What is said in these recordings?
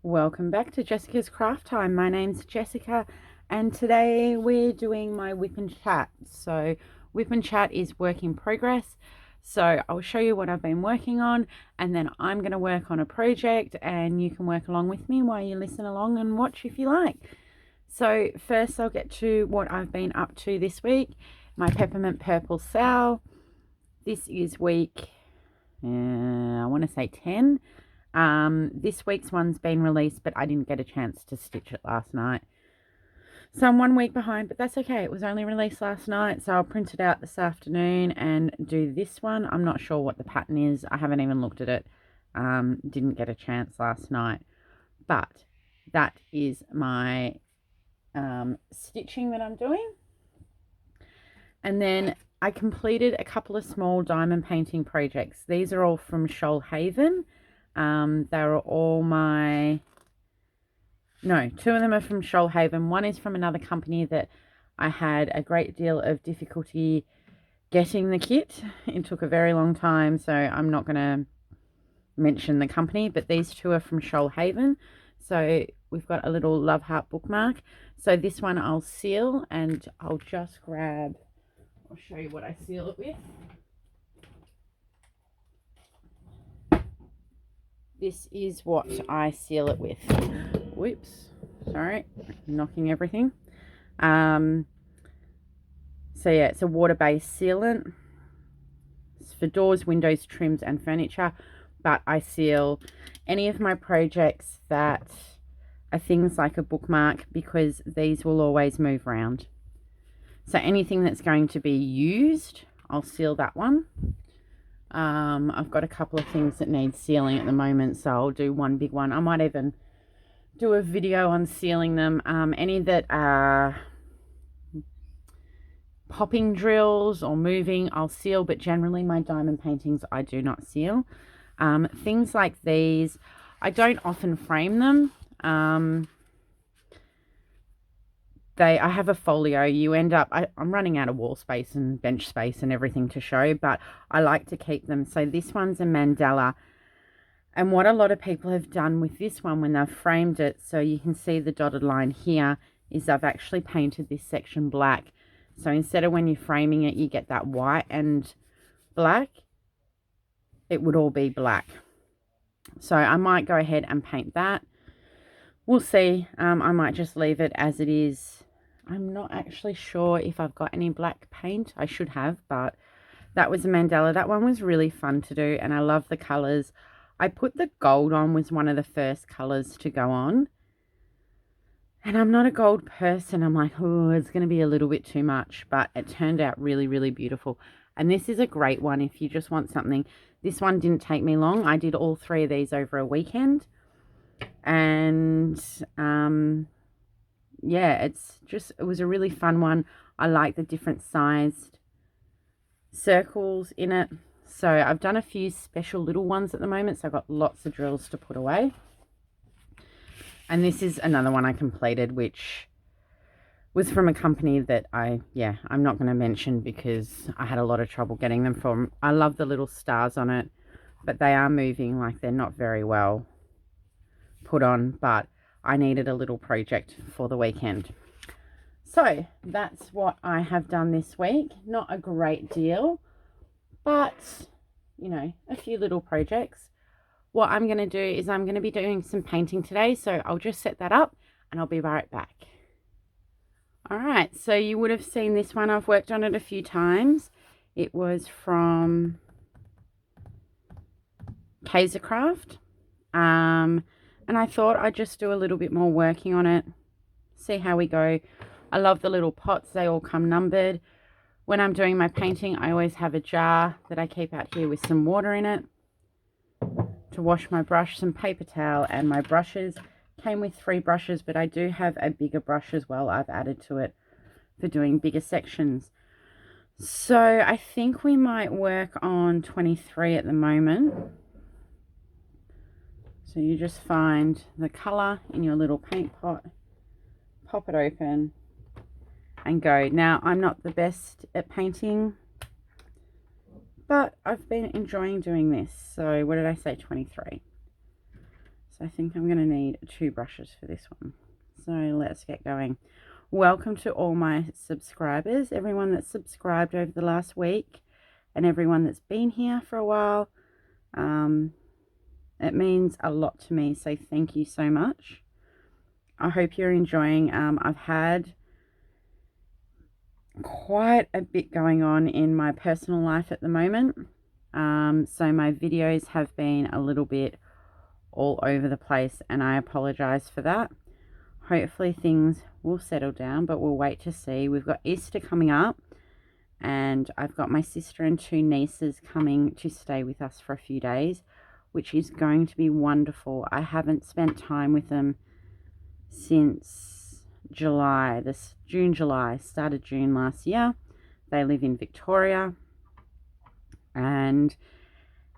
Welcome back to Jessica's Craft Time. My name's Jessica, and today we're doing my Whip and Chat. So, Whip and Chat is work in progress. So, I'll show you what I've been working on, and then I'm going to work on a project, and you can work along with me while you listen along and watch if you like. So, first, I'll get to what I've been up to this week. My Peppermint Purple SAL. This is week, I want to say 10. This week's one's been released, but I didn't get a chance to stitch it last night. So I'm 1 week behind, but that's okay. It was only released last night, so I'll print it out this afternoon and do this one. I'm not sure what the pattern is. I haven't even looked at it. Didn't get a chance last night, but that is my stitching that I'm doing. And then I completed a couple of small diamond painting projects. These are all from Shoalhaven. They were all two of them are from Shoalhaven. One is from another company that I had a great deal of difficulty getting the kit. It took a very long time, so I'm not going to mention the company, but these two are from Shoalhaven. So we've got a little love heart bookmark. So this one I'll seal, and I'll show you what I seal it with. This is what I seal it with. Whoops, sorry, knocking everything. So yeah, it's a water-based sealant. It's for doors, windows, trims, and furniture. But I seal any of my projects that are things like a bookmark, because these will always move around. So anything that's going to be used, I'll seal that one. I've got a couple of things that need sealing at the moment, so I'll do one big one. I might even do a video on sealing them. Any that are popping drills or moving, I'll seal, but generally my diamond paintings I do not seal. Things like these, I don't often frame them. I have a folio. You end up, I'm running out of wall space and bench space and everything to show, but I like to keep them. So this one's a mandala. And what a lot of people have done with this one when they've framed it, so you can see the dotted line here, is I've actually painted this section black. So instead of when you're framing it, you get that white and black, it would all be black. So I might go ahead and paint that. We'll see. I might just leave it as it is. I'm not actually sure if I've got any black paint. I should have, but that was a mandala. That one was really fun to do, and I love the colours. I put the gold on, was one of the first colours to go on. And I'm not a gold person. I'm like, oh, it's going to be a little bit too much, but it turned out really, really beautiful. And this is a great one if you just want something. This one didn't take me long. I did all three of these over a weekend. And yeah, it was a really fun one. I like the different sized circles in it. So I've done a few special little ones at the moment, so I've got lots of drills to put away. And this is another one I completed, which was from a company that I'm not going to mention because I had a lot of trouble getting them from. I love the little stars on it, but they are moving, like they're not very well put on, but I needed a little project for the weekend. So that's what I have done this week. Not a great deal, but a few little projects. What I'm going to do is I'm going to be doing some painting today, so I'll just set that up and I'll be right back. All right, so you would have seen this one. I've worked on it a few times. It was from Kaisercraft. And I thought I'd just do a little bit more working on it, see how we go. I love the little pots. They all come numbered. When I'm doing my painting, I always have a jar that I keep out here with some water in it to wash my brush, some paper towel, and my brushes. Came with 3 brushes, but I do have a bigger brush as well I've added to it for doing bigger sections. So I think we might work on 23 at the moment. So you just find the colour in your little paint pot, pop it open and go. Now, I'm not the best at painting, but I've been enjoying doing this. So what did I say, 23? So I think I'm going to need 2 brushes for this one. So let's get going. Welcome to all my subscribers, everyone that's subscribed over the last week and everyone that's been here for a while. It means a lot to me, so thank you so much. I hope you're enjoying. I've had quite a bit going on in my personal life at the moment. So my videos have been a little bit all over the place, and I apologize for that. Hopefully things will settle down, but we'll wait to see. We've got Easter coming up, and I've got my sister and 2 nieces coming to stay with us for a few days, which is going to be wonderful. I haven't spent time with them since July, July, started June last year. They live in Victoria, and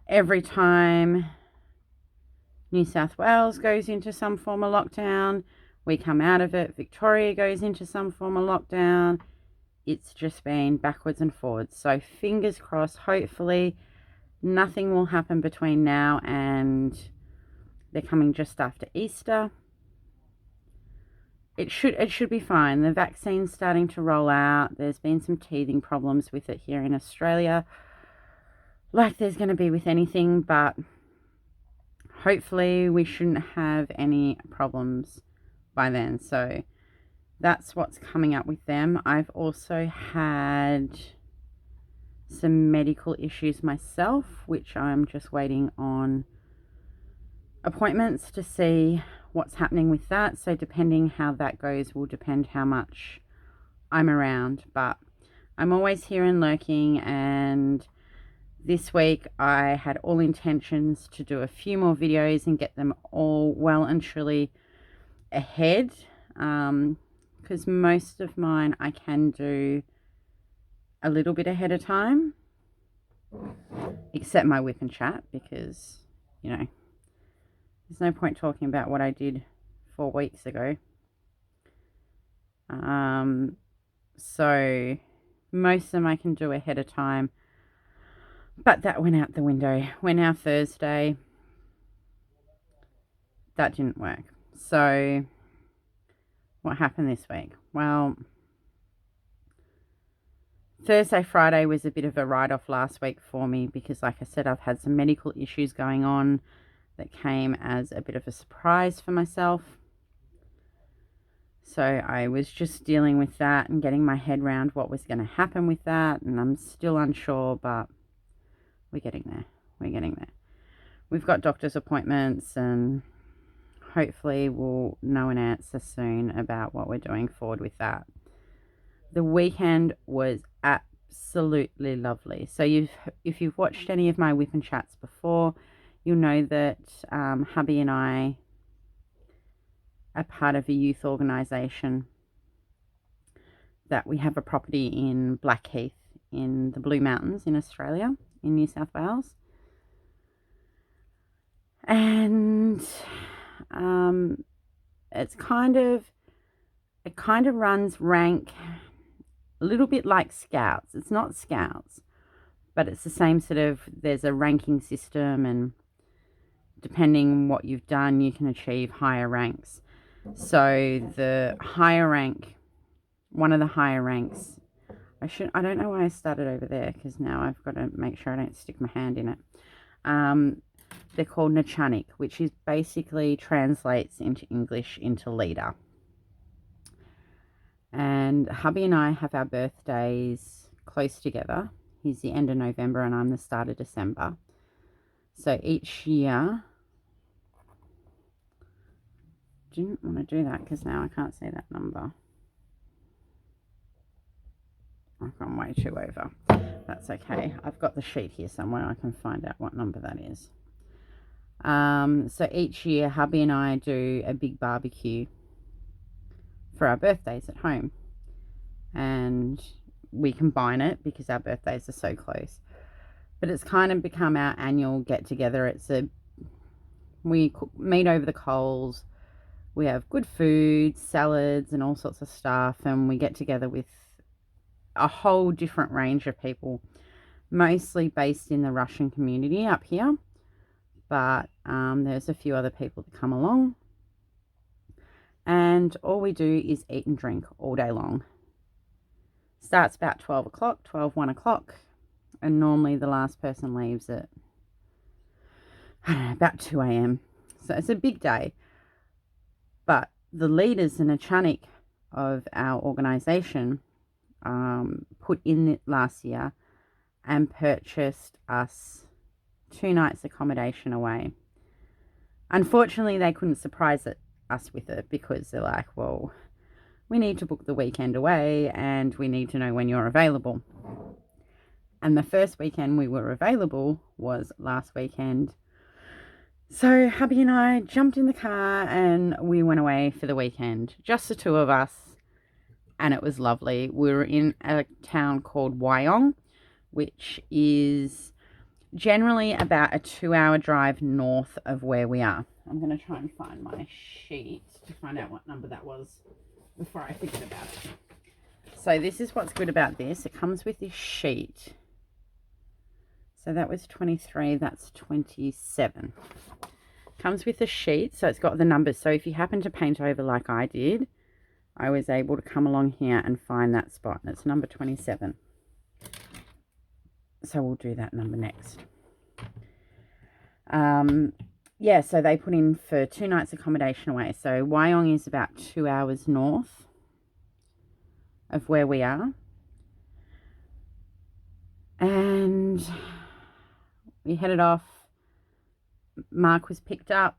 every time New South Wales goes into some form of lockdown, we come out of it. Victoria goes into some form of lockdown. It's just been backwards and forwards. So fingers crossed, hopefully nothing will happen between now and they're coming just after Easter. It should be fine. The vaccine's starting to roll out. There's been some teething problems with it here in Australia, like there's going to be with anything, but hopefully we shouldn't have any problems by then. So that's what's coming up with them. I've also had some medical issues myself, which I'm just waiting on appointments to see what's happening with that. So depending how that goes will depend how much I'm around, but I'm always here and lurking. And this week I had all intentions to do a few more videos and get them all well and truly ahead, because most of mine I can do a little bit ahead of time, except my Wip and Chat, because there's no point talking about what I did 4 weeks ago. So most of them I can do ahead of time, but that went out the window. We're now Thursday. That didn't work. So what happened this week? Well, Thursday, Friday was a bit of a write-off last week for me because, like I said, I've had some medical issues going on that came as a bit of a surprise for myself. So I was just dealing with that and getting my head around what was going to happen with that, and I'm still unsure, but we're getting there. We're getting there. We've got doctor's appointments, and hopefully we'll know an answer soon about what we're doing forward with that. The weekend was absolutely lovely. So if you've watched any of my Whip and Chats before, you'll know that hubby and I are part of a youth organisation, that we have a property in Blackheath in the Blue Mountains in Australia, in New South Wales. And it kind of runs rank a little bit like Scouts. It's not Scouts, but it's the same sort of, there's a ranking system, and depending what you've done, you can achieve higher ranks. So the higher rank, one of the higher ranks, I don't know why I started over there, because now I've got to make sure I don't stick my hand in it. They're called Nachanik, which is basically translates into English into leader. And hubby and I have our birthdays close together. He's the end of November and I'm the start of December. So each year, didn't want to do that because now I can't see that number. I've gone way too over. That's okay. I've got the sheet here somewhere. I can find out what number that is. So each year, hubby and I do a big barbecue for our birthdays at home. And we combine it because our birthdays are so close. But it's kind of become our annual get-together. We meet over the coals. We have good food, salads, and all sorts of stuff. And we get together with a whole different range of people, mostly based in the Russian community up here. but there's a few other people that come along, and all we do is eat and drink all day long. Starts about 12 o'clock, 1 o'clock, and normally the last person leaves at, I don't know, about 2 a.m. So it's a big day. But the leaders and Achanik of our organisation put in it last year and purchased us 2 nights accommodation away. Unfortunately, they couldn't surprise us with it because they're like, well, we need to book the weekend away and we need to know when you're available. And the first weekend we were available was last weekend. So hubby and I jumped in the car and we went away for the weekend, just the two of us, and it was lovely. We were in a town called Wyong, which is generally about a 2-hour drive north of where we are. I'm going to try and find my sheet to find out what number that was before I forget about it. So this is what's good about this. It comes with this sheet. So that was 23, that's 27. Comes with a sheet, so it's got the numbers. So if you happen to paint over like I did, I was able to come along here and find that spot. And it's number 27. So we'll do that number next. Yeah, so they put in for 2 nights accommodation away. So Wyong is about 2 hours north of where we are. And we headed off. Mark was picked up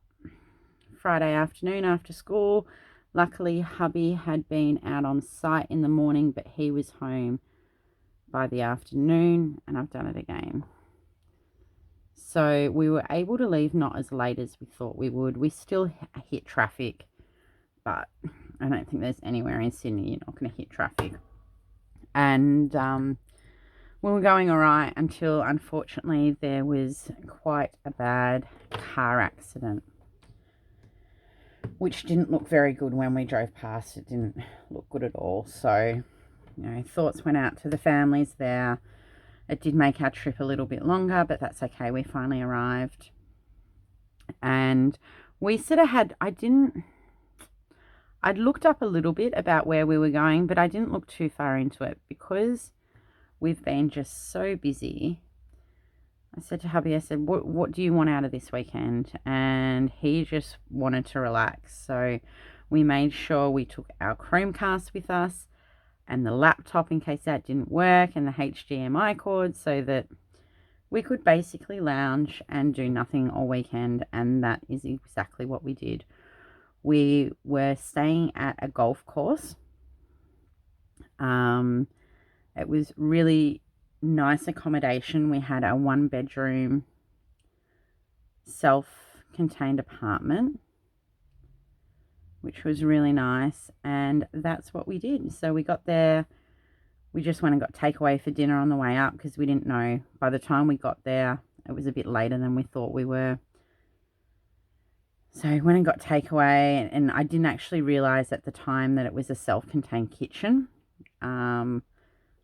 Friday afternoon after school. Luckily, hubby had been out on site in the morning, but he was home by the afternoon, and I've done it again. So we were able to leave not as late as we thought we would. We still hit traffic, but I don't think there's anywhere in Sydney you're not going to hit traffic. And we were going all right until, unfortunately, there was quite a bad car accident, which didn't look very good when we drove past. It didn't look good at all. So, you know, thoughts went out to the families there. It did make our trip a little bit longer, but that's okay. We finally arrived. And we sort of had, I'd looked up a little bit about where we were going, but I didn't look too far into it because we've been just so busy. I said to hubby, I said, what do you want out of this weekend? And he just wanted to relax. So we made sure we took our Chromecast with us and the laptop in case that didn't work, and the HDMI cord, so that we could basically lounge and do nothing all weekend. And that is exactly what we did. We were staying at a golf course. It was really nice accommodation. We had a 1-bedroom self-contained apartment, which was really nice, and that's what we did. So we got there, we just went and got takeaway for dinner on the way up because we didn't know. By the time we got there, it was a bit later than we thought we were. So we went and got takeaway, and I didn't actually realise at the time that it was a self-contained kitchen.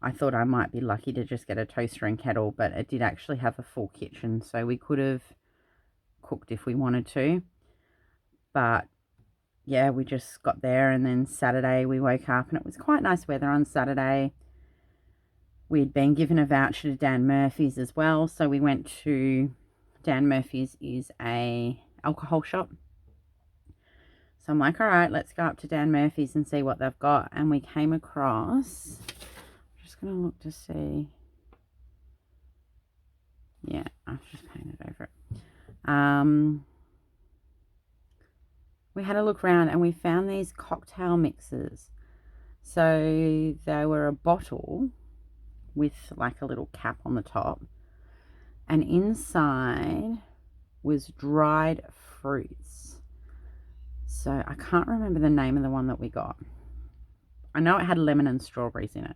I thought I might be lucky to just get a toaster and kettle, but it did actually have a full kitchen, so we could have cooked if we wanted to. But yeah, we just got there, and then Saturday we woke up and it was quite nice weather on Saturday. We'd been given a voucher to Dan Murphy's as well, so we went to Dan Murphy's is a alcohol shop. So I'm like, all right, let's go up to Dan Murphy's and see what they've got. And we came across, I'm just going to look to see. Yeah, I've just painted over it. We had a look around and we found these cocktail mixes. So they were a bottle with like a little cap on the top, and inside was dried fruits. So I can't remember the name of the one that we got. I know it had lemon and strawberries in it.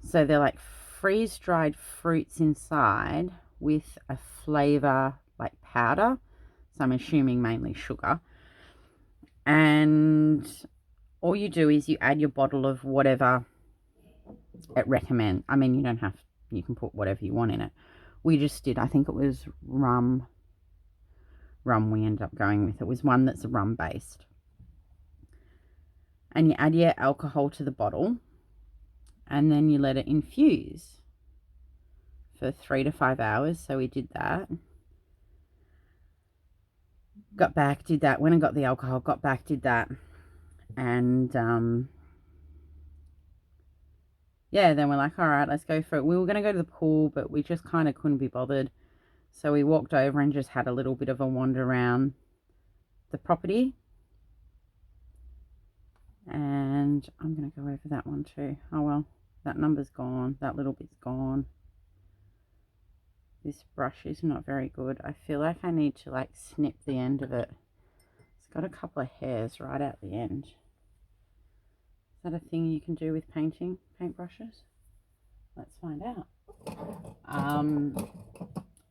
So they're like freeze-dried fruits inside with a flavor like powder. So I'm assuming mainly sugar. And all you do is you add your bottle of whatever it recommends. I mean, you don't have, you can put whatever you want in it. We just did, I think it was rum rum we ended up going with. It was one that's rum based. And you add your alcohol to the bottle and then you let it infuse for 3 to 5 hours. So we did that. Got back, did that. Went and got the alcohol, got back, did that. And yeah, then we're like, all right, let's go for it. We were going to go to the pool, but we just kind of couldn't be bothered. So we walked over and just had a little bit of a wander around the property. And I'm going to go over that one too. Oh, well, that number's gone. That little bit's gone. This brush is not very good. I feel like I need to like snip the end of it. It's got a couple of hairs right at the end. Is that a thing you can do with paintbrushes? Let's find out.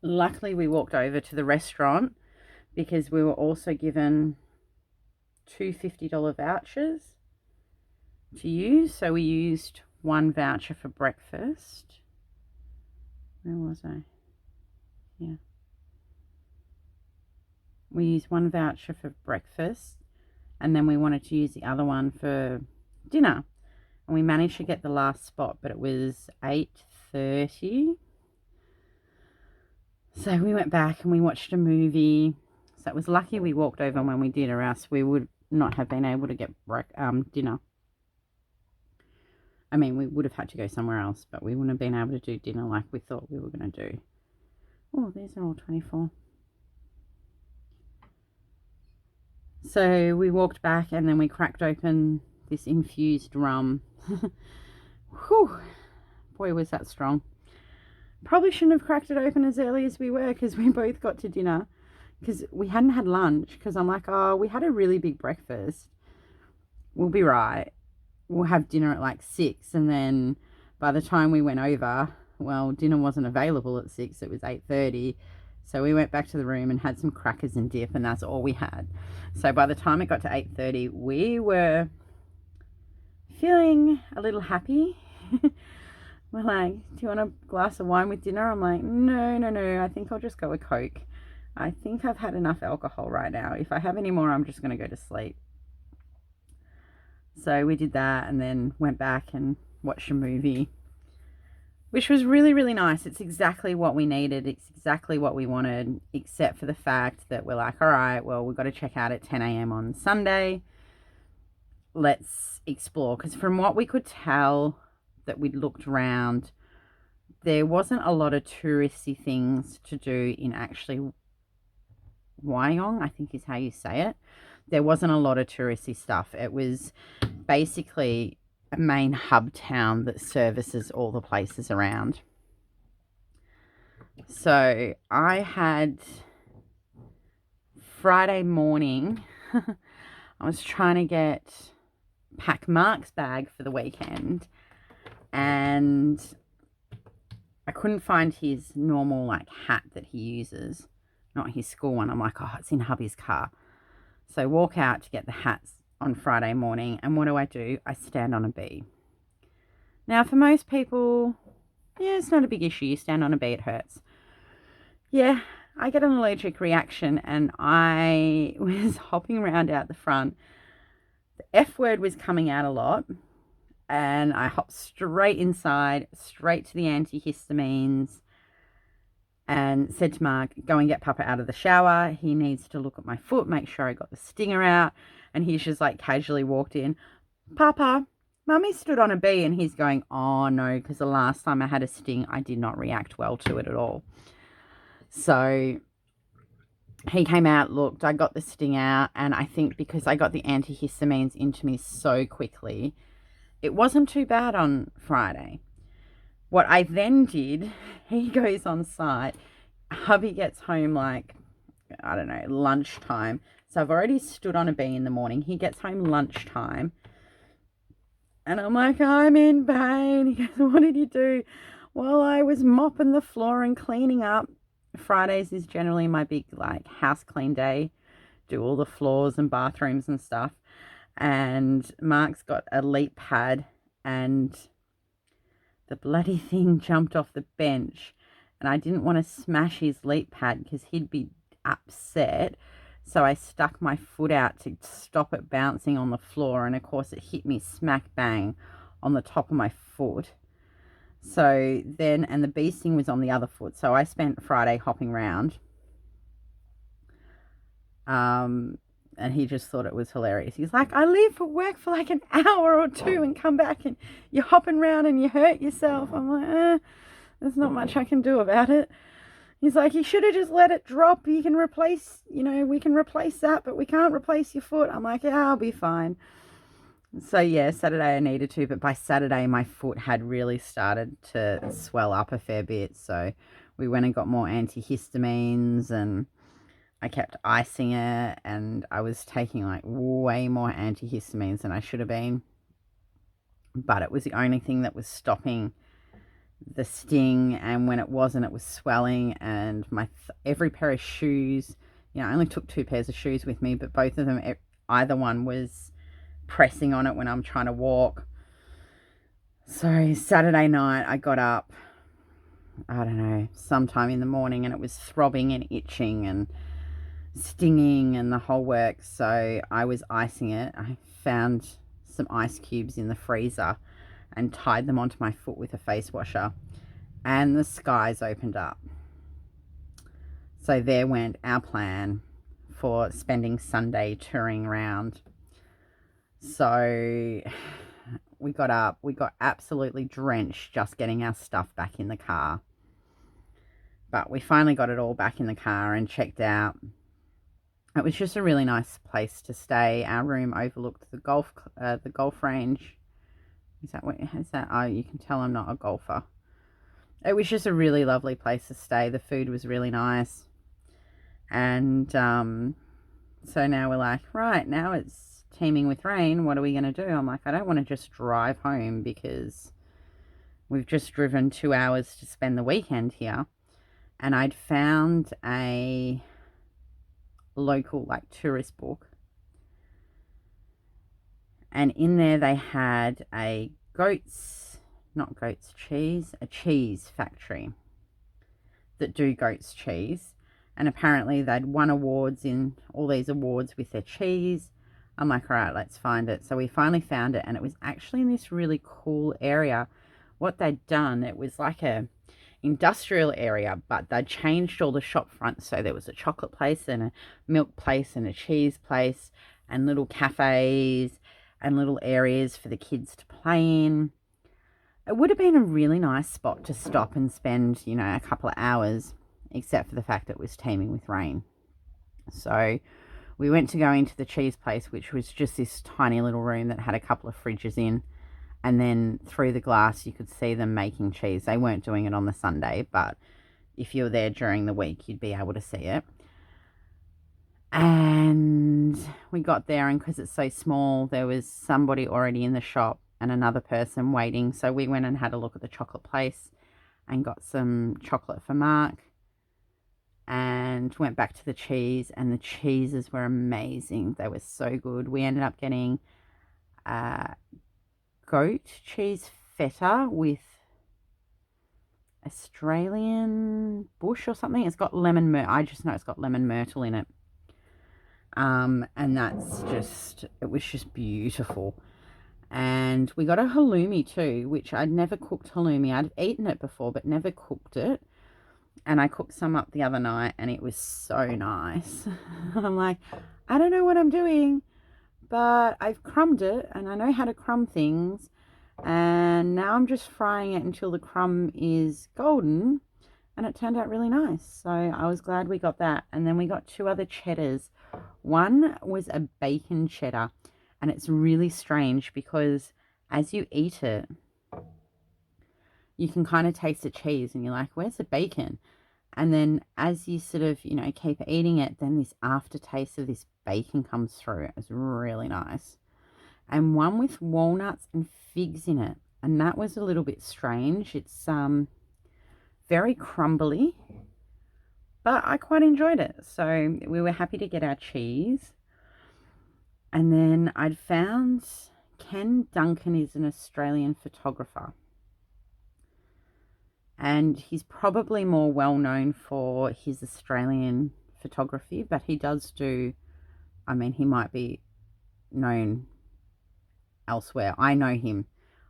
Luckily we walked over to the restaurant because we were also given two $50 vouchers to use. So we used one voucher for breakfast. Where was I? Yeah. We used one voucher for breakfast and then we wanted to use the other one for dinner. And we managed to get the last spot, but it was 8:30. So we went back and we watched a movie. So it was lucky we walked over when we did, or else we would not have been able to get dinner. I mean, we would have had to go somewhere else, but we wouldn't have been able to do dinner like we thought we were going to do. Oh, these are all 24. So we walked back and then we cracked open this infused rum. Whew, boy, was that strong. Probably shouldn't have cracked it open as early as we were because we both got to dinner because we hadn't had lunch, because I'm like, oh, we had a really big breakfast. We'll be right. We'll have dinner at like 6, and then by the time we went over, well, dinner wasn't available at 6. It was 8:30. So we went back to the room and had some crackers and dip, and that's all we had. So by the time it got to 8:30, we were feeling a little happy. We're like, do you want a glass of wine with dinner? I'm like, no, I think I'll just go with Coke. I think I've had enough alcohol right now. If I have any more, I'm just going to go to sleep. So we did that and then went back and watched a movie, which was really, really nice. It's exactly what we needed. It's exactly what we wanted, except for the fact that we're like, all right, well, we've got to check out at 10 a.m. on Sunday. Let's explore. Because from what we could tell that we'd looked around, there wasn't a lot of touristy things to do in actually Wyong, I think is how you say it. There wasn't a lot of touristy stuff. It was basically a main hub town that services all the places around. So I had Friday morning, I was trying to pack Mark's bag for the weekend, and I couldn't find his normal like hat that he uses, not his school one. I'm like, oh, it's in hubby's car. So I walk out to get the hats on Friday morning, and what do? I stand on a bee. Now, for most people, yeah, it's not a big issue. You stand on a bee, it hurts. Yeah, I get an allergic reaction, and I was hopping around out the front. The F word was coming out a lot, and I hopped straight inside, straight to the antihistamines, and said to Mark, go and get Papa out of the shower. He needs to look at my foot, make sure I got the stinger out. And he's just like casually walked in. Papa, Mummy stood on a bee, and he's going, oh no, because the last time I had a sting, I did not react well to it at all. So he came out, looked, I got the sting out, and I think because I got the antihistamines into me so quickly, it wasn't too bad on Friday. What I then did, he goes on site, hubby gets home like, I don't know, lunchtime. So I've already stood on a bee in the morning. He gets home lunchtime. And I'm like, I'm in pain. He goes, what did you do? Well, I was mopping the floor and cleaning up. Fridays is generally my big like house clean day. Do all the floors and bathrooms and stuff. And Mark's got a leap pad, and the bloody thing jumped off the bench, and I didn't want to smash his leap pad because he'd be upset. So I stuck my foot out to stop it bouncing on the floor. And of course it hit me smack bang on the top of my foot. So then, and the bee sting was on the other foot. So I spent Friday hopping around. And he just thought it was hilarious. He's like, I leave for work for like an hour or two and come back and you're hopping around and you hurt yourself. I'm like, there's not much I can do about it. He's like, you should have just let it drop. You can replace, we can replace that, but we can't replace your foot. I'm like, yeah, I'll be fine. So yeah, Saturday I needed to, but by Saturday my foot had really started to swell up a fair bit. So we went and got more antihistamines, and I kept icing it, and I was taking like way more antihistamines than I should have been. But it was the only thing that was stopping the sting, and when it wasn't, it was swelling. And every pair of shoes, I only took 2 pairs of shoes with me, but both of them, either one was pressing on it when I'm trying to walk. So Saturday night I got up, I don't know, sometime in the morning, and it was throbbing and itching and stinging and the whole works. So I was icing it. I found some ice cubes in the freezer and tied them onto my foot with a face washer, and the skies opened up. So there went our plan for spending Sunday touring around. So we got up, we got absolutely drenched just getting our stuff back in the car. But we finally got it all back in the car and checked out. It was just a really nice place to stay. Our room overlooked the golf range. Is that what is that? Oh, you can tell I'm not a golfer. It was just a really lovely place to stay. The food was really nice. And so now we're like, right, now it's teeming with rain. What are we going to do? I'm like, I don't want to just drive home because we've just driven 2 hours to spend the weekend here. And I'd found a local tourist book, and in there they had a cheese factory that do goat's cheese, and apparently they'd won awards in all these awards with their cheese. I'm like, all right, let's find it. So we finally found it, and it was actually in this really cool area. What they'd done, it was like a industrial area, but they'd changed all the shop fronts. So there was a chocolate place and a milk place and a cheese place and little cafes and little areas for the kids to play in. It would have been a really nice spot to stop and spend, a couple of hours, except for the fact that it was teeming with rain. So we went to go into the cheese place, which was just this tiny little room that had a couple of fridges in. And then through the glass, you could see them making cheese. They weren't doing it on the Sunday, but if you were there during the week, you'd be able to see it. And we got there, and because it's so small, there was somebody already in the shop and another person waiting. So we went and had a look at the chocolate place and got some chocolate for Mark, and went back to the cheese, and the cheeses were amazing. They were so good. We ended up getting goat cheese feta with Australian bush or something. It's got lemon myrtle. I just know it's got lemon myrtle in it. And it was just beautiful. And we got a halloumi too, which I'd never cooked halloumi. I'd eaten it before, but never cooked it. And I cooked some up the other night, and it was so nice. I'm like, I don't know what I'm doing, but I've crumbed it, and I know how to crumb things. And now I'm just frying it until the crumb is golden, and it turned out really nice. So I was glad we got that. And then we got 2 other cheddars. One was a bacon cheddar, and it's really strange because as you eat it, you can kind of taste the cheese, and you're like, where's the bacon? And then as you sort of, keep eating it, then this aftertaste of this bacon comes through. It was really nice. And one with walnuts and figs in it, and that was a little bit strange. It's very crumbly, but I quite enjoyed it. So we were happy to get our cheese. And then I'd found Duncan is an Australian photographer, and he's probably more well known for his Australian photography, but he does do, I mean, he might be known elsewhere. I know him,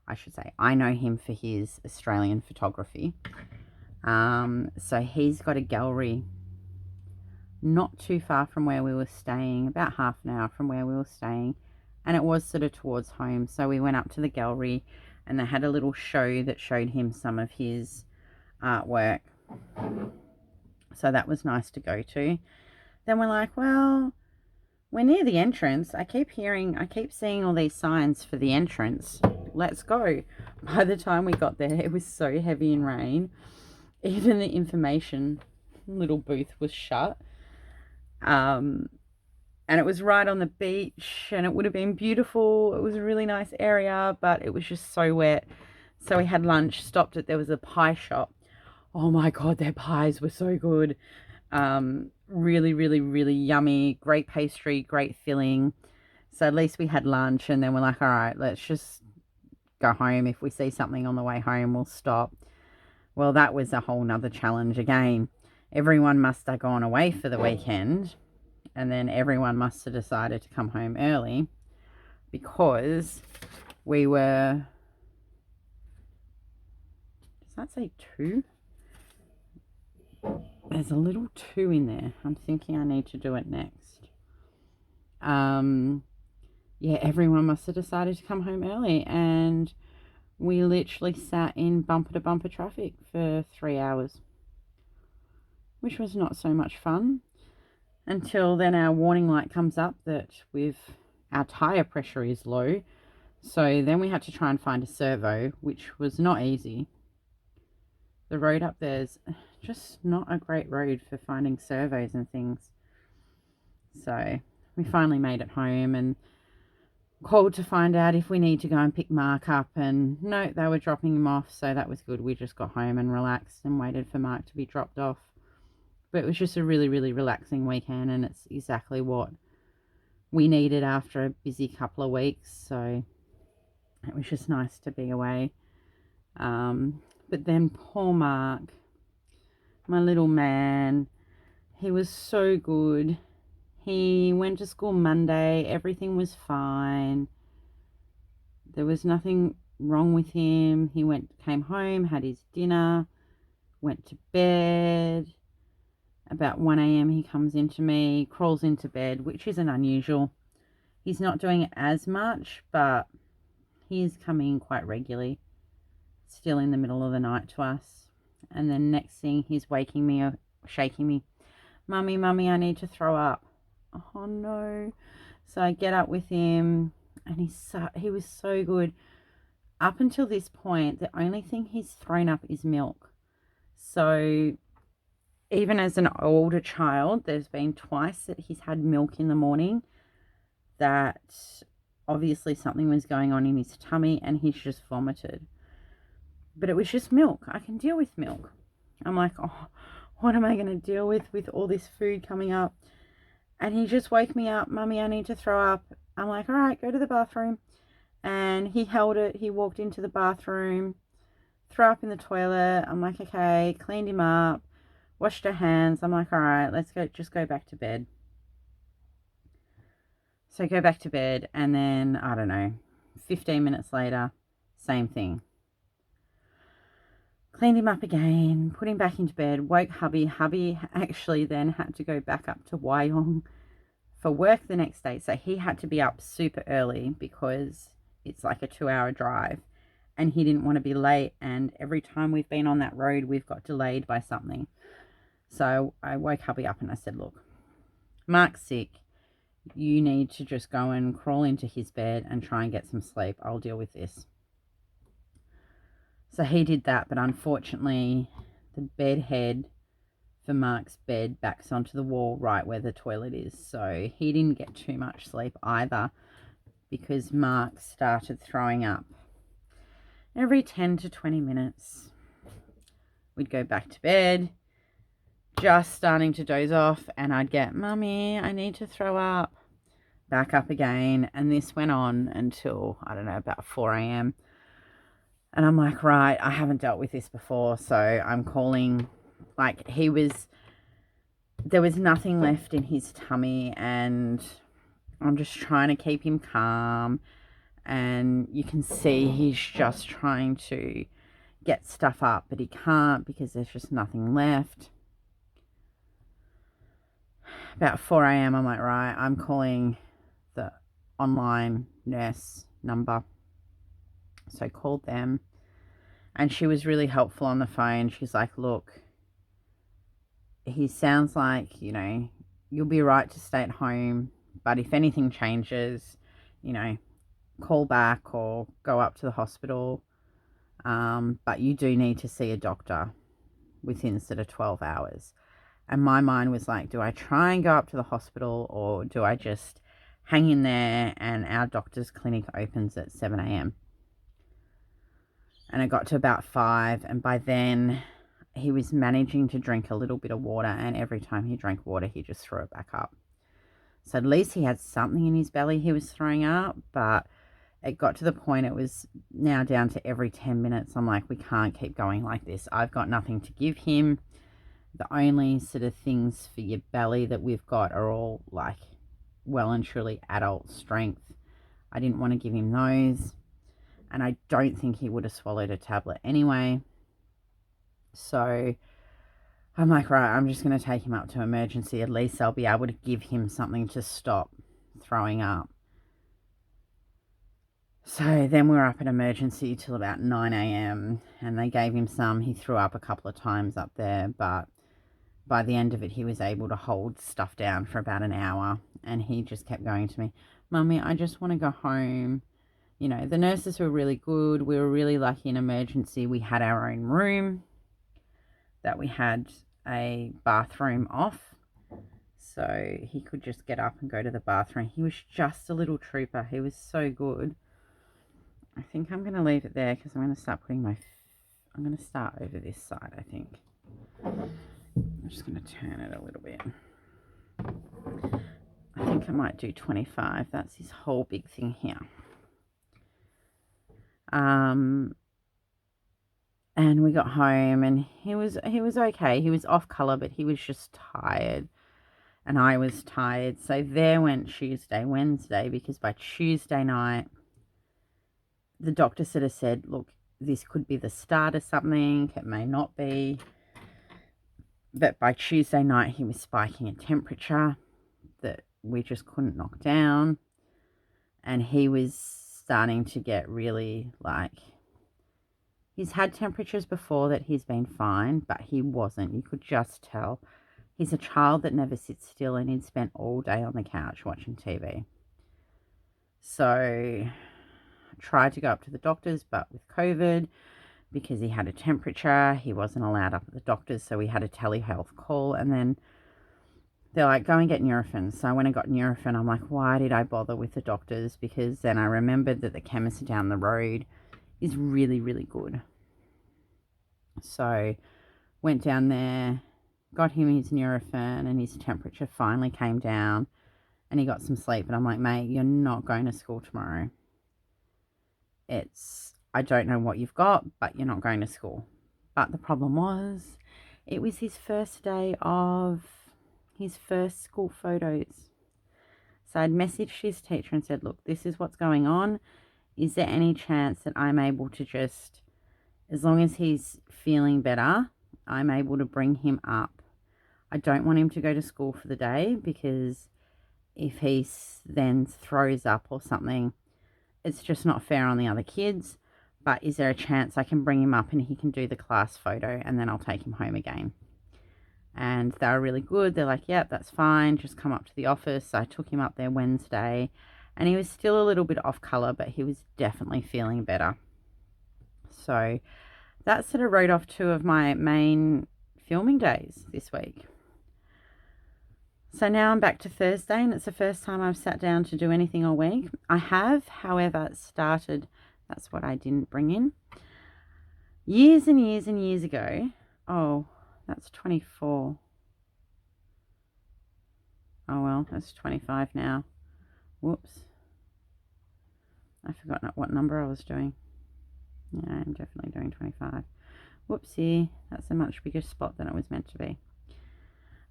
I should say, I know him for his Australian photography. So he's got a gallery not too far from where we were staying, about half an hour from where we were staying, and it was sort of towards home. So we went up to the gallery and they had a little show that showed him some of his artwork. So that was nice to go to. Then we're like, well, we're near the entrance. I keep seeing all these signs for the entrance. Let's go. By the time we got there, it was so heavy in rain. Even the information little booth was shut. And it was right on the beach, and it would have been beautiful. It was a really nice area, but it was just so wet. So we had lunch, stopped at, there was a pie shop. Oh my God, their pies were so good. Really, really, really yummy. Great pastry, great filling. So at least we had lunch, and then we're like, all right, let's just go home. If we see something on the way home, we'll stop. Well, that was a whole nother challenge again. Everyone must have gone away for the weekend, and then everyone must have decided to come home early because we were, does that say 2? There's a little 2 in there. I'm thinking I need to do it next. Yeah, everyone must have decided to come home early, and we literally sat in bumper to bumper traffic for 3 hours, which was not so much fun. Until then our warning light comes up that our tyre pressure is low. So then we had to try and find a servo, which was not easy. The road up there's just not a great road for finding servos and things. So we finally made it home and called to find out if we need to go and pick Mark up, and no, they were dropping him off, so that was good. We just got home and relaxed and waited for Mark to be dropped off. But it was just a really, really relaxing weekend, and it's exactly what we needed after a busy couple of weeks. So it was just nice to be away. But then poor Mark, my little man, he was so good. He went to school Monday. Everything was fine. There was nothing wrong with him. He came home, had his dinner, went to bed. About 1 a.m. he comes into me, crawls into bed, which isn't unusual. He's not doing it as much, but he is coming in quite regularly, still in the middle of the night to us. And then next thing, he's waking me or shaking me. Mummy, I need to throw up. Oh no. So I get up with him, and he was so good. Up until this point, the only thing he's thrown up is milk. So even as an older child, there's been twice that he's had milk in the morning, that obviously something was going on in his tummy, and he's just vomited. But it was just milk. I can deal with milk. I'm like, oh, what am I going to deal with all this food coming up? And he just woke me up. Mummy, I need to throw up. I'm like, all right, go to the bathroom. And he held it. He walked into the bathroom, threw up in the toilet. I'm like, okay, cleaned him up, washed her hands. I'm like, all right, just go back to bed. So go back to bed, and then, I don't know, 15 minutes later, same thing. Cleaned him up again, put him back into bed, woke hubby. Hubby actually then had to go back up to Wyong for work the next day. So he had to be up super early because it's like a 2-hour drive, and he didn't want to be late. And every time we've been on that road, we've got delayed by something. So I woke hubby up and I said, look, Mark's sick. You need to just go and crawl into his bed and try and get some sleep. I'll deal with this. So he did that, but unfortunately the bed head for Mark's bed backs onto the wall right where the toilet is. So he didn't get too much sleep either, because Mark started throwing up. Every 10 to 20 minutes, we'd go back to bed, just starting to doze off, and I'd get, Mummy, I need to throw up. Back up again, and this went on until, I don't know, about 4 a.m. And I'm like, right, I haven't dealt with this before, so I'm calling, like, he was there was nothing left in his tummy, and I'm just trying to keep him calm, and you can see he's just trying to get stuff up, but he can't because there's just nothing left. About 4 a.m. I'm like, right, I'm calling the online nurse number. So I called them, and she was really helpful on the phone. She's like, look, he sounds like, you'll be right to stay at home, but if anything changes, call back or go up to the hospital. But you do need to see a doctor within sort of 12 hours. And my mind was like, do I try and go up to the hospital, or do I just hang in there? And our doctor's clinic opens at 7 a.m. And it got to about 5, and by then he was managing to drink a little bit of water, and every time he drank water, he just threw it back up. So at least he had something in his belly he was throwing up, but it got to the point it was now down to every 10 minutes. I'm like, we can't keep going like this. I've got nothing to give him. The only sort of things for your belly that we've got are all like well and truly adult strength. I didn't want to give him those, and I don't think he would have swallowed a tablet anyway. So I'm like, right, I'm just going to take him up to emergency. At least I'll be able to give him something to stop throwing up. So then we were up at emergency till about 9 a.m. and they gave him some. He threw up a couple of times up there, but by the end of it, he was able to hold stuff down for about an hour, and he just kept going to me, Mummy, I just want to go home. The nurses were really good. We were really lucky in emergency. We had our own room, that we had a bathroom off, so he could just get up and go to the bathroom. He was just a little trooper. He was so good. I think I'm going to leave it there because I'm going to start I'm going to start over this side, I think. I'm just going to turn it a little bit. I think I might do 25. That's his whole big thing here. And we got home, and he was okay. He was off colour, but he was just tired, and I was tired. So there went Tuesday, Wednesday, because by Tuesday night, the doctor sort of said, look, this could be the start of something. It may not be. But by Tuesday night, he was spiking a temperature that we just couldn't knock down. And he was starting to get really he's had temperatures before that he's been fine, but he wasn't. You could just tell. He's a child that never sits still, and he'd spent all day on the couch watching TV. So I tried to go up to the doctors, but with COVID, because he had a temperature, he wasn't allowed up at the doctors, so we had a telehealth call, and then they're like, go and get Nurofen. So I went and got Nurofen. I'm like, why did I bother with the doctors? Because then I remembered that the chemist down the road is really, really good. So went down there, got him his Nurofen, and his temperature finally came down, and he got some sleep. And I'm like, mate, you're not going to school tomorrow. I don't know what you've got, but you're not going to school. But the problem was, it was his first day of his first school photos. So I'd messaged his teacher and said, look, this is what's going on. Is there any chance that I'm able to just, as long as he's feeling better, I'm able to bring him up? I don't want him to go to school for the day, because if he then throws up or something, it's just not fair on the other kids. But is there a chance I can bring him up and he can do the class photo, and then I'll take him home again? And they were really good. They're like, yep, that's fine. Just come up to the office. So I took him up there Wednesday, and he was still a little bit off colour, but he was definitely feeling better. So that sort of wrote off 2 of my main filming days this week. So now I'm back to Thursday, and it's the first time I've sat down to do anything all week. I have, however, started, that's what I didn't bring in, years and years and years ago. Oh, that's 24. Oh, well, that's 25 now. Whoops. I forgot what number I was doing. Yeah, I'm definitely doing 25. Whoopsie. That's a much bigger spot than it was meant to be.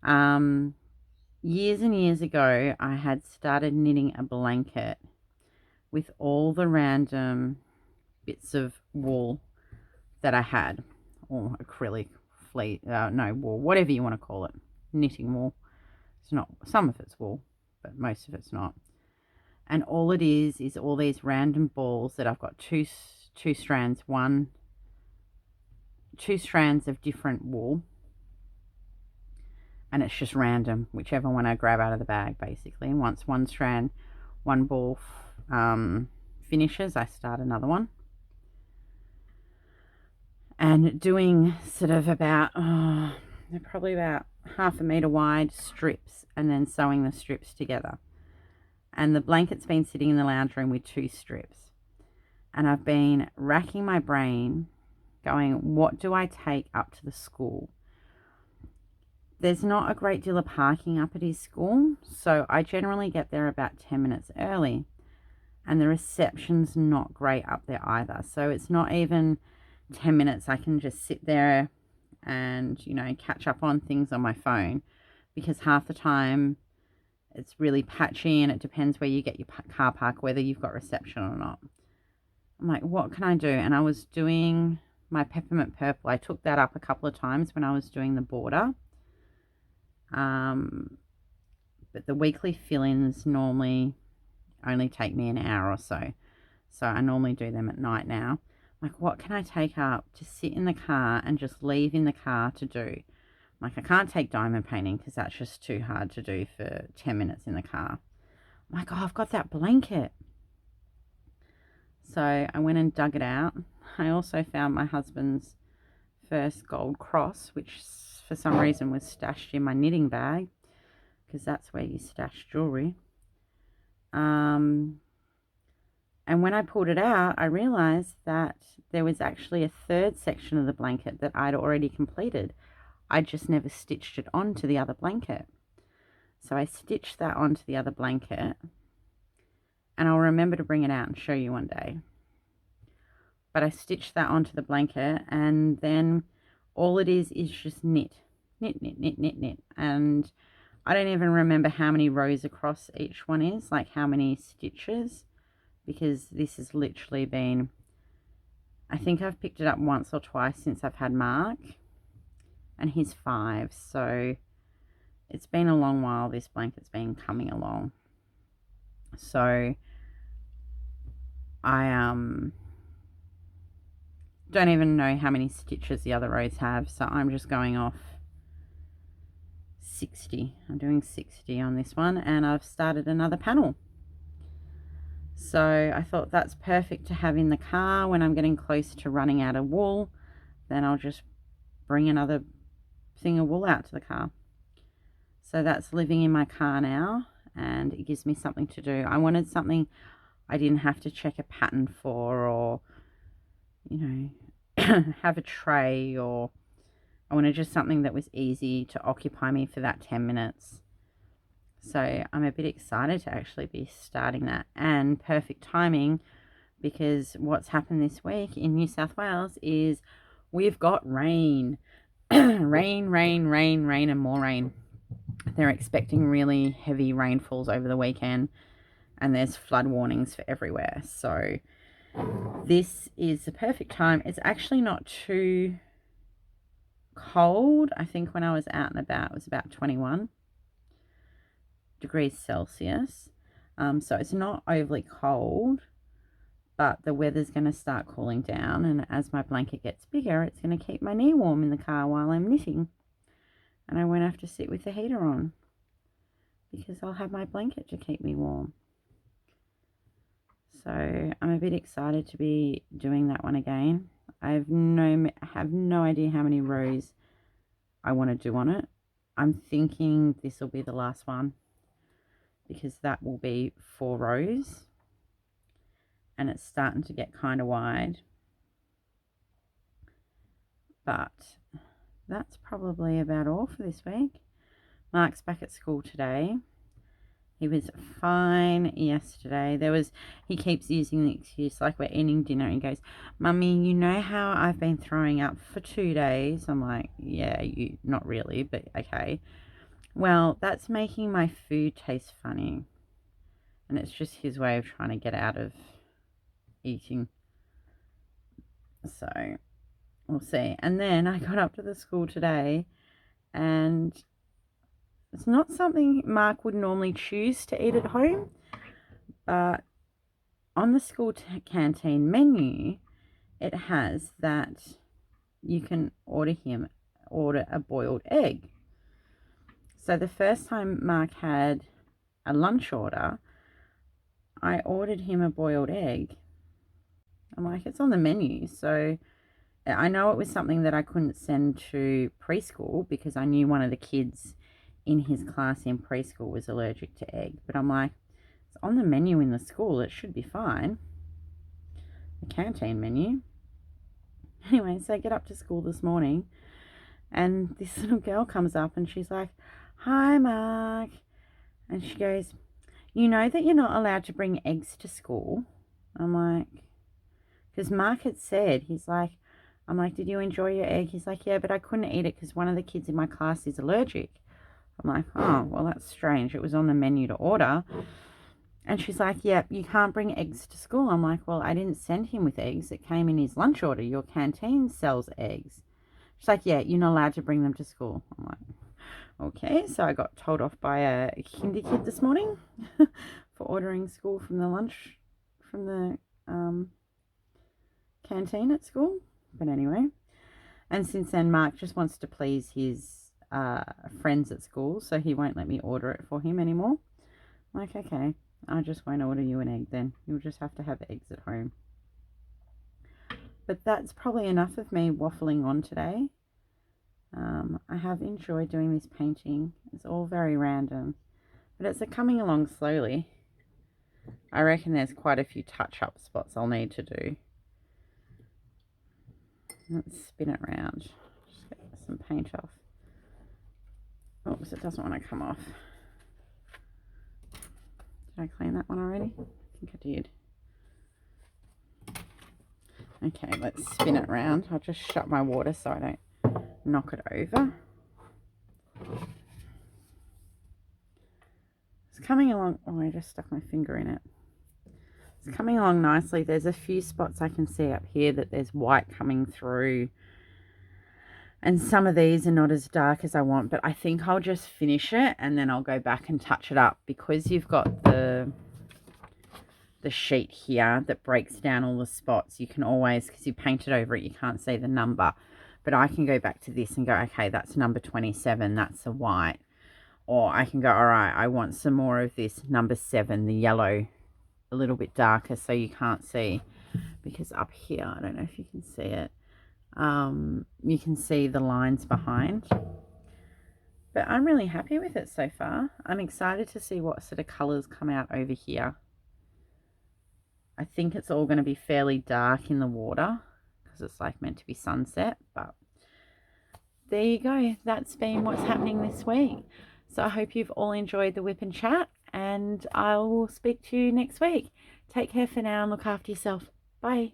Years and years ago, I had started knitting a blanket with all the random bits of wool that I had, or acrylic, fleece, no, wool, whatever you want to call it, knitting wool. It's not, some of it's wool, but most of it's not. And all it is all these random balls that I've got two strands, two strands of different wool, and it's just random, whichever one I grab out of the bag, basically. And once one ball finishes, I start another one. And doing sort of about, they're probably about 1/2 meter wide strips, and then sewing the strips together. And the blanket's been sitting in the lounge room with 2 strips. And I've been racking my brain going, what do I take up to the school? There's not a great deal of parking up at his school, so I generally get there about 10 minutes early. And the reception's not great up there either. So it's not even 10 minutes. I can just sit there and, catch up on things on my phone, because half the time it's really patchy and it depends where you get your car park, whether you've got reception or not. I'm like, what can I do? And I was doing my peppermint purple. I took that up a couple of times when I was doing the border. But the weekly fill-ins normally only take me an hour or so. So I normally do them at night now. Like, what can I take up to sit in the car and just leave in the car to do? Like, I can't take diamond painting because that's just too hard to do for 10 minutes in the car. I'm like, oh, I've got that blanket. So I went and dug it out. I also found my husband's first gold cross, which for some reason was stashed in my knitting bag, because that's where you stash jewelry. And when I pulled it out, I realized that there was actually a 3rd section of the blanket that I'd already completed. I just never stitched it onto the other blanket. So I stitched that onto the other blanket, and I'll remember to bring it out and show you one day. But I stitched that onto the blanket, and then all it is just knit. And I don't even remember how many rows across each one is, like how many stitches, because this has literally been, I think I've picked it up once or twice since I've had Mark, and he's 5, so it's been a long while this blanket's been coming along. So I don't even know how many stitches the other rows have, so I'm just going off 60. I'm doing 60 on this one, and I've started another panel. So I thought that's perfect to have in the car when I'm getting close to running out of wool. Then I'll just bring another thing of wool out to the car. So that's living in my car now, and it gives me something to do. I wanted something I didn't have to check a pattern for, or have a tray, or I wanted just something that was easy to occupy me for that 10 minutes. So I'm a bit excited to actually be starting that, and perfect timing, because what's happened this week in New South Wales is we've got rain. rain, and more rain. They're expecting really heavy rainfalls over the weekend, and there's flood warnings for everywhere. So this is the perfect time. It's actually not too cold. I think when I was out and about, it was about 21 degrees Celsius. So it's not overly cold, but the weather's going to start cooling down, and as my blanket gets bigger, it's going to keep my knee warm in the car while I'm knitting, and I won't have to sit with the heater on because I'll have my blanket to keep me warm. So I'm a bit excited to be doing that one again. I have no idea how many rows I want to do on it. I'm thinking this will be the last one, because that will be 4 rows, and it's starting to get kind of wide. But that's probably about all for this week. Mark's back at school today. He was fine yesterday. He keeps using the excuse, like we're eating dinner, and he goes, "Mummy, you know how I've been throwing up for 2 days?" I'm like, yeah, not really, but okay. Well, that's making my food taste funny. And it's just his way of trying to get out of eating. So we'll see. And then I got up to the school today, and it's not something Mark would normally choose to eat at home, but on the school canteen menu, it has that you can order a boiled egg. So the first time Mark had a lunch order, I ordered him a boiled egg. I'm like, it's on the menu. So I know it was something that I couldn't send to preschool because I knew one of the kids in his class in preschool was allergic to egg. But I'm like, it's on the menu in the school. It should be fine. The canteen menu. Anyway, so I get up to school this morning, and this little girl comes up and she's like, "Hi, Mark." And she goes, "You know that you're not allowed to bring eggs to school?" I'm like, because Mark had said, I'm like, "Did you enjoy your egg?" He's like, "Yeah, but I couldn't eat it because one of the kids in my class is allergic." I'm like, "Oh, well, that's strange. It was on the menu to order." And she's like, "Yeah, you can't bring eggs to school." I'm like, "Well, I didn't send him with eggs. It came in his lunch order. Your canteen sells eggs." She's like, "Yeah, you're not allowed to bring them to school." I'm like, okay. So I got told off by a kinder kid this morning for ordering school from the canteen at school. But anyway, and since then, Mark just wants to please his friends at school, so he won't let me order it for him anymore. I'm like, okay, I just won't order you an egg then. You'll just have to have eggs at home. But that's probably enough of me waffling on today. I have enjoyed doing this painting. It's all very random, but it's coming along slowly. I reckon there's quite a few touch-up spots I'll need to do. Let's spin it around. Just get some paint off. Oops, it doesn't want to come off. Did I clean that one already? I think I did. Okay, let's spin it around. I'll just shut my water so I don't knock it over. It's coming along. Oh, I just stuck my finger in it. It's coming along nicely. There's a few spots I can see up here that there's white coming through. And some of these are not as dark as I want, but I think I'll just finish it and then I'll go back and touch it up, because you've got the sheet here that breaks down all the spots. You can always, because you painted over it, you can't see the number, but I can go back to this and go, okay, that's number 27, that's the white. Or I can go, all right, I want some more of this number 7, the yellow, a little bit darker so you can't see, because up here, I don't know if you can see it, you can see the lines behind. But I'm really happy with it so far. I'm excited to see what sort of colours come out over here. I think it's all going to be fairly dark in the water because it's like meant to be sunset, but there you go. That's been what's happening this week. So I hope you've all enjoyed the Whip and Chat, and I will speak to you next week. Take care for now and look after yourself. Bye.